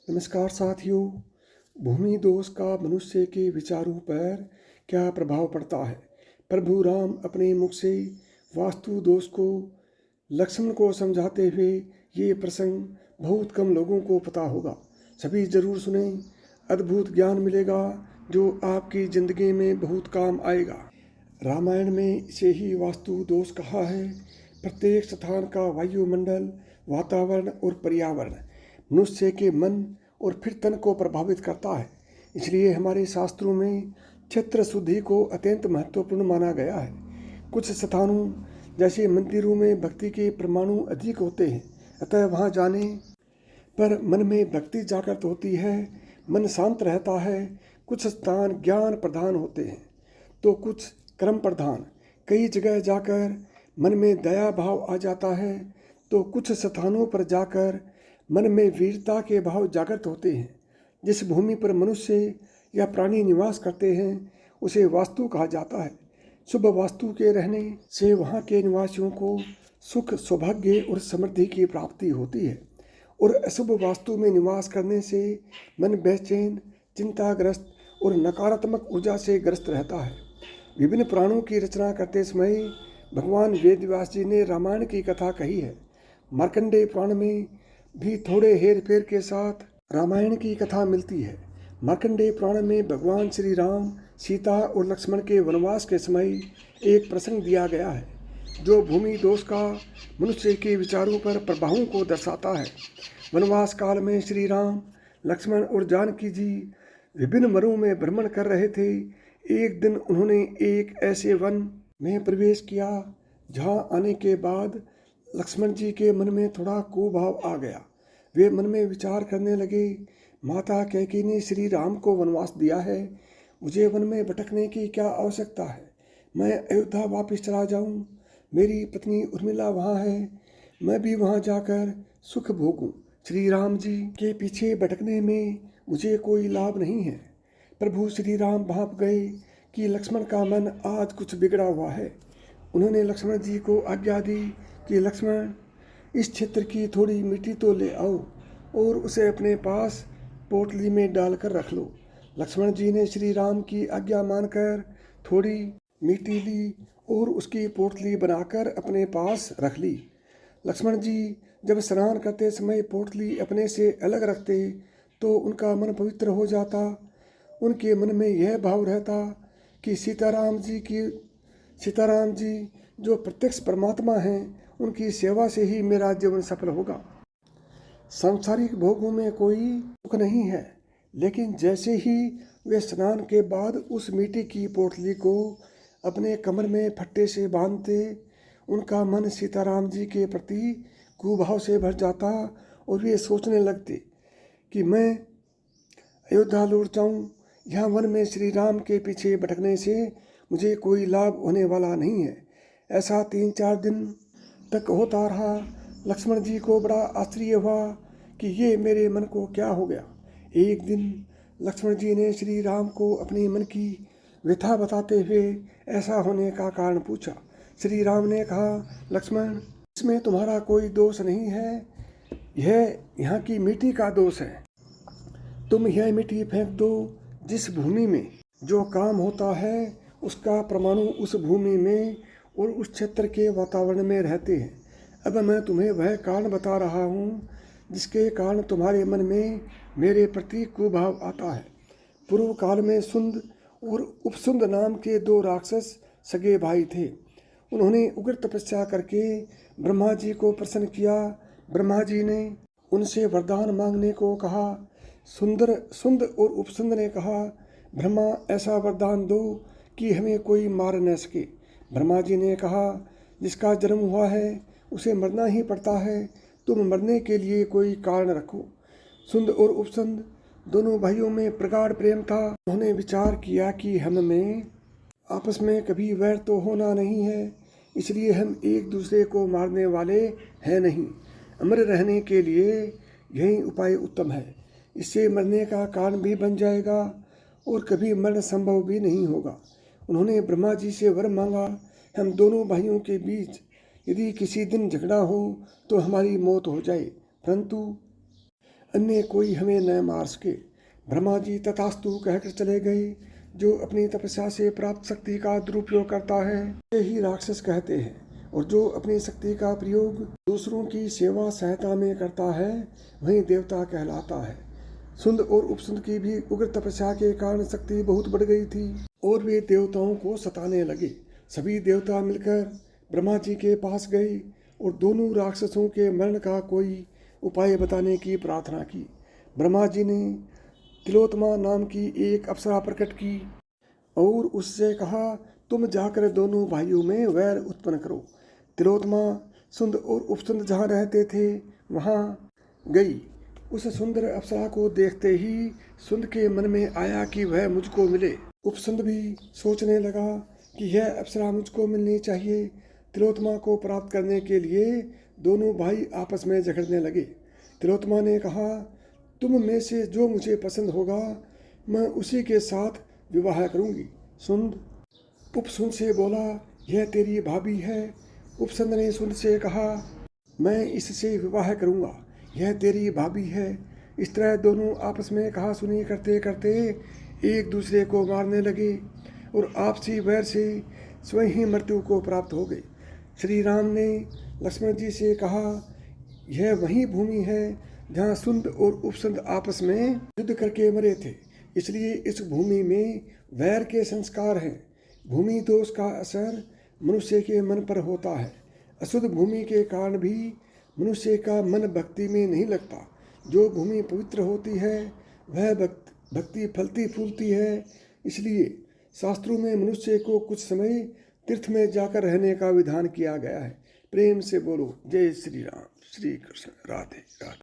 नमस्कार साथियों। भूमि दोष का मनुष्य के विचारों पर क्या प्रभाव पड़ता है। प्रभु राम अपने मुख से वास्तु दोष को लक्ष्मण को समझाते हुए ये प्रसंग बहुत कम लोगों को पता होगा। सभी जरूर सुने, अद्भुत ज्ञान मिलेगा जो आपकी जिंदगी में बहुत काम आएगा। रामायण में इसे ही वास्तु दोष कहा है। प्रत्येक स्थान का वायुमंडल, वातावरण और पर्यावरण मनुष्य के मन और फिर तन को प्रभावित करता है। इसलिए हमारे शास्त्रों में क्षेत्र शुद्धि को अत्यंत महत्वपूर्ण माना गया है। कुछ स्थानों जैसे मंदिरों में भक्ति के परमाणु अधिक होते हैं, अतः वहाँ जाने पर मन में भक्ति जागृत होती है, मन शांत रहता है। कुछ स्थान ज्ञान प्रधान होते हैं तो कुछ कर्म प्रधान। कई जगह जाकर मन में दया भाव आ जाता है तो कुछ स्थानों पर जाकर मन में वीरता के भाव जागृत होते हैं। जिस भूमि पर मनुष्य या प्राणी निवास करते हैं उसे वास्तु कहा जाता है। शुभ वास्तु के रहने से वहाँ के निवासियों को सुख, सौभाग्य और समृद्धि की प्राप्ति होती है, और अशुभ वास्तु में निवास करने से मन बेचैन, चिंताग्रस्त और नकारात्मक ऊर्जा से ग्रस्त रहता है। विभिन्न पुराणों की रचना करते समय भगवान वेदव्यास जी ने रामायण की कथा कही है। मार्कंडेय पुराण में भी थोड़े हेर फेर के साथ रामायण की कथा मिलती है। मार्कंडेय पुराण में भगवान श्री राम, सीता और लक्ष्मण के वनवास के समय एक प्रसंग दिया गया है जो भूमि दोष का मनुष्य के विचारों पर प्रभावों को दर्शाता है। वनवास काल में श्री राम, लक्ष्मण और जानकी जी विभिन्न वनों में भ्रमण कर रहे थे। एक दिन उन्होंने एक ऐसे वन में प्रवेश किया जहाँ आने के बाद लक्ष्मण जी के मन में थोड़ा कुभाव आ गया। वे मन में विचार करने लगे, माता कैकेयी ने श्री राम को वनवास दिया है, मुझे वन में भटकने की क्या आवश्यकता है। मैं अयोध्या वापस चला जाऊं, मेरी पत्नी उर्मिला वहाँ है, मैं भी वहाँ जाकर सुख भोगूं। श्री राम जी के पीछे भटकने में मुझे कोई लाभ नहीं है। प्रभु श्री राम भाप गए कि लक्ष्मण का मन आज कुछ बिगड़ा हुआ है। उन्होंने लक्ष्मण जी को आज्ञा दी कि लक्ष्मण, इस क्षेत्र की थोड़ी मिट्टी तो ले आओ और उसे अपने पास पोटली में डालकर रख लो। लक्ष्मण जी ने श्री राम की आज्ञा मानकर थोड़ी मिट्टी ली और उसकी पोटली बनाकर अपने पास रख ली। लक्ष्मण जी जब स्नान करते समय पोटली अपने से अलग रखते तो उनका मन पवित्र हो जाता। उनके मन में यह भाव रहता कि सीताराम जी जो प्रत्यक्ष परमात्मा हैं, उनकी सेवा से ही मेरा जीवन सफल होगा। सांसारिक भोगों में कोई सुख नहीं है, लेकिन जैसे ही वे स्नान के बाद उस मिट्टी की पोटली को अपने कमर में फट्टे से बांधते, उनका मन सीताराम जी के प्रति कुभाव से भर जाता और वे सोचने लगते कि मैं अयोध्या लौट जाऊं। यहाँ वन में श्री राम के पीछे भटकने से मुझे कोई लाभ होने वाला नहीं है। ऐसा 3-4 दिन तक होता रहा। लक्ष्मण जी को बड़ा आश्चर्य हुआ कि ये मेरे मन को क्या हो गया। एक दिन लक्ष्मण जी ने श्री राम को अपने मन की व्यथा बताते हुए ऐसा होने का कारण पूछा। श्री राम ने कहा, लक्ष्मण, इसमें तुम्हारा कोई दोष नहीं है, यह यहाँ की मिट्टी का दोष है। तुम यह मिट्टी फेंक दो। जिस भूमि में जो काम होता है उसका परमाणु उस भूमि में और उस क्षेत्र के वातावरण में रहते हैं। अब मैं तुम्हें वह कारण बता रहा हूँ जिसके कारण तुम्हारे मन में मेरे प्रति कुभाव आता है। पूर्व काल में सुंद और उपसुंद नाम के 2 राक्षस सगे भाई थे। उन्होंने उग्र तपस्या करके ब्रह्मा जी को प्रसन्न किया। ब्रह्मा जी ने उनसे वरदान मांगने को कहा। सुंद और उपसुंद ने कहा, ब्रह्मा, ऐसा वरदान दो कि हमें कोई मार न सके। ब्रह्मा जी ने कहा, जिसका जन्म हुआ है उसे मरना ही पड़ता है, तुम मरने के लिए कोई कारण रखो। सुंद और उपसुंद दोनों भाइयों में प्रगाढ़ प्रेम था। उन्होंने विचार किया कि हम में आपस में कभी वैर तो होना नहीं है, इसलिए हम एक दूसरे को मारने वाले हैं नहीं। अमर रहने के लिए यही उपाय उत्तम है। इससे मरने का कारण भी बन जाएगा और कभी मरण संभव भी नहीं होगा। उन्होंने ब्रह्मा जी से वर मांगा, हम दोनों भाइयों के बीच यदि किसी दिन झगड़ा हो तो हमारी मौत हो जाए, परंतु अन्य कोई हमें न मार सके। ब्रह्मा जी तथास्तु कहकर चले गए। जो अपनी तपस्या से प्राप्त शक्ति का दुरुपयोग करता है ये ही राक्षस कहते हैं, और जो अपनी शक्ति का प्रयोग दूसरों की सेवा सहायता में करता है वही देवता कहलाता है। सुंद और उपसुंद की भी उग्र तपस्या के कारण शक्ति बहुत बढ़ गई थी और वे देवताओं को सताने लगे। सभी देवता मिलकर ब्रह्मा जी के पास गए और दोनों राक्षसों के मरण का कोई उपाय बताने की प्रार्थना की। ब्रह्मा जी ने तिलोत्तमा नाम की एक अप्सरा प्रकट की और उससे कहा, तुम जाकर दोनों भाइयों में वैर उत्पन्न करो। तिलोत्तमा सुंद और उपसुंद जहाँ रहते थे वहाँ गई। उस सुंदर अप्सरा को देखते ही सुंद के मन में आया कि वह मुझको मिले। उपसुंद भी सोचने लगा कि यह अप्सरा मुझको मिलनी चाहिए। तिलोत्तमा को प्राप्त करने के लिए दोनों भाई आपस में झगड़ने लगे। तिलोत्तमा ने कहा, तुम में से जो मुझे पसंद होगा मैं उसी के साथ विवाह करूंगी। सुंद उपसुंद से बोला, यह तेरी भाभी है। उपसुंद ने सुंद से कहा, मैं इससे विवाह करूंगा, यह तेरी भाभी है। इस तरह दोनों आपस में कहा सुनी करते करते एक दूसरे को मारने लगे और आपसी वैर से स्वयं ही मृत्यु को प्राप्त हो गए। श्री राम ने लक्ष्मण जी से कहा, यह वही भूमि है जहाँ सुंद और उपसुंद आपस में युद्ध करके मरे थे, इसलिए इस भूमि में वैर के संस्कार हैं। भूमि दोष का असर मनुष्य के मन पर होता है। अशुद्ध भूमि के कारण भी मनुष्य का मन भक्ति में नहीं लगता। जो भूमि पवित्र होती है वह भक्ति फलती फूलती है। इसलिए शास्त्रों में मनुष्य को कुछ समय तीर्थ में जाकर रहने का विधान किया गया है। प्रेम से बोलो जय श्री राम। श्री कृष्ण। राधे राधे।